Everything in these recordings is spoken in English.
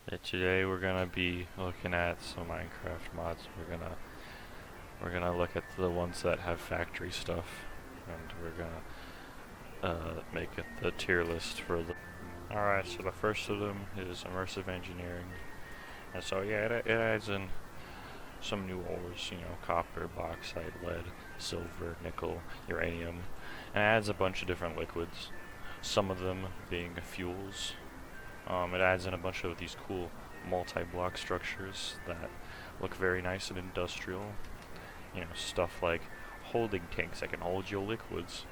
Today we're gonna be looking at some Minecraft mods. We're gonna look at the ones that have factory stuff, and we're gonna make it the tier list for the. Alright, so the first of them is immersive engineering, and so yeah, it adds in some new ores, copper, bauxite, lead, silver, nickel, uranium, and it adds a bunch of different liquids. Some of them being fuels. It adds in a bunch of these cool multi-block structures that look very nice and industrial. Stuff like holding tanks that can hold your liquids,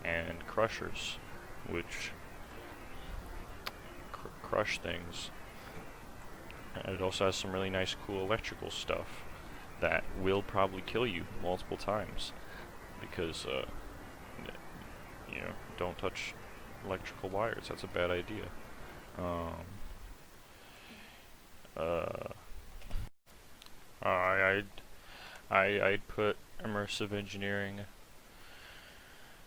and crushers, which crush things. And it also has some really nice, cool electrical stuff that will probably kill you multiple times because, don't touch electrical wires. That's a bad idea. Um, uh, I'd I'd put immersive engineering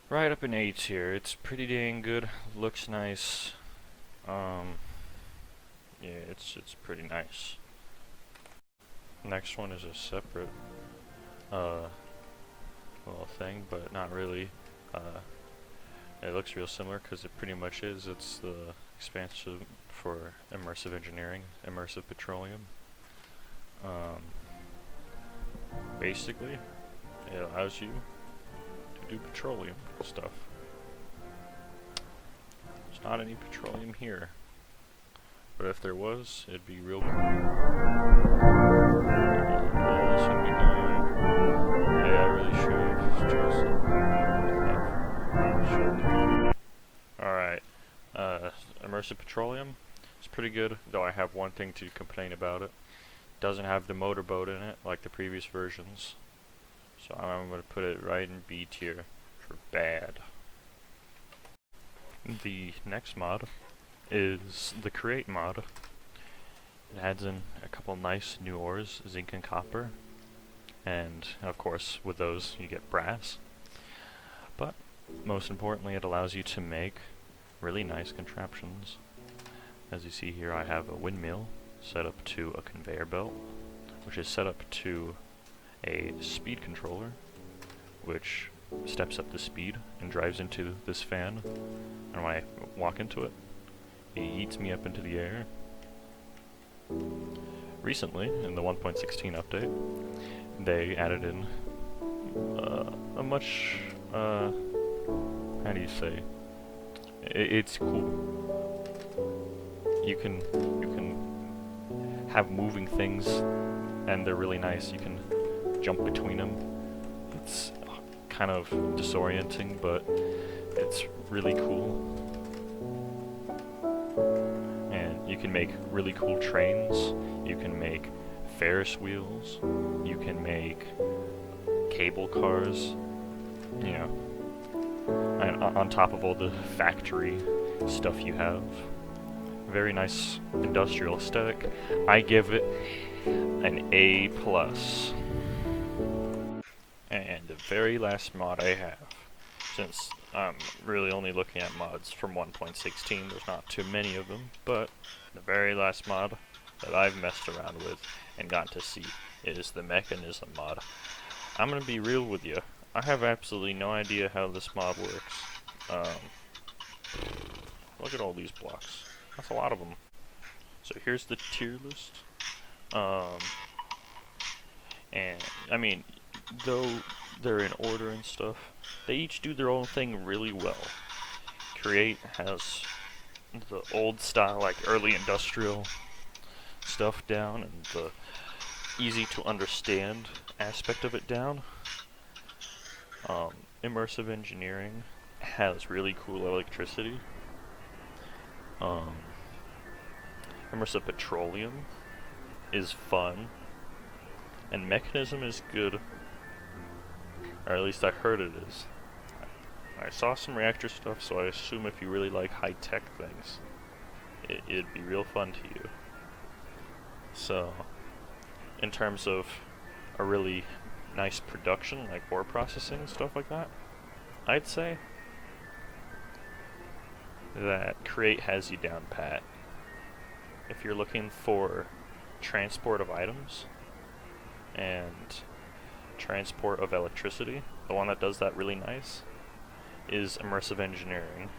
right up in A tier. It's pretty dang good. Looks nice. Um, yeah, it's pretty nice. Next one is a separate little thing, but not really. It looks real similar because it pretty much is. It's the expansion for immersive engineering, immersive petroleum. Basically, it allows you to do petroleum stuff. There's not any petroleum here, but if there was, it'd be real cool. This would be done. Hey, I really should have chosen. Alright, immersive petroleum. It's pretty good, though I have one thing to complain about it. Doesn't have the motorboat in it like the previous versions, so I'm going to put it right in B tier for bad. The next mod is the Create mod. It adds in a couple nice new ores, zinc and copper, and of course with those you get brass. But most importantly, it allows you to make really nice contraptions. As you see here, I have a windmill set up to a conveyor belt, which is set up to a speed controller, which steps up the speed and drives into this fan, and when I walk into it, it yeets me up into the air. Recently, in the 1.16 update, they added in a much, how do you say, it's cool. You can have moving things, and they're really nice. You can jump between them. It's kind of disorienting, but it's really cool. And you can make really cool trains. You can make Ferris wheels. You can make cable cars. And on top of all the factory stuff you have. Very nice industrial aesthetic. I give it an A+. And the very last mod I have, since I'm really only looking at mods from 1.16, there's not too many of them, but the very last mod that I've messed around with and got to see is the Mechanism mod. I'm gonna be real with you. I have absolutely no idea how this mod works. Look at all these blocks. That's a lot of them. So here's the tier list. And I mean, though they're in order and stuff, they each do their own thing really well. Create has the old style, like early industrial stuff down, and the easy to understand aspect of it down. Immersive engineering has really cool electricity. Immersive petroleum is fun, and Mechanism is good, or at least I heard it is. I saw some reactor stuff, so I assume if you really like high-tech things, it'd be real fun to you. So, in terms of a really nice production, like ore processing and stuff like that, I'd say that Create has you down pat. if you're looking for transport of items and transport of electricity, the one that does that really nice is Immersive Engineering.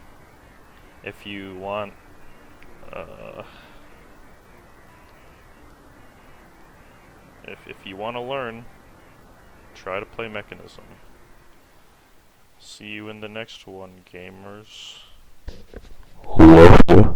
If you want if you want to learn, try to play Mechanism. See you in the next one, gamers. Love ya.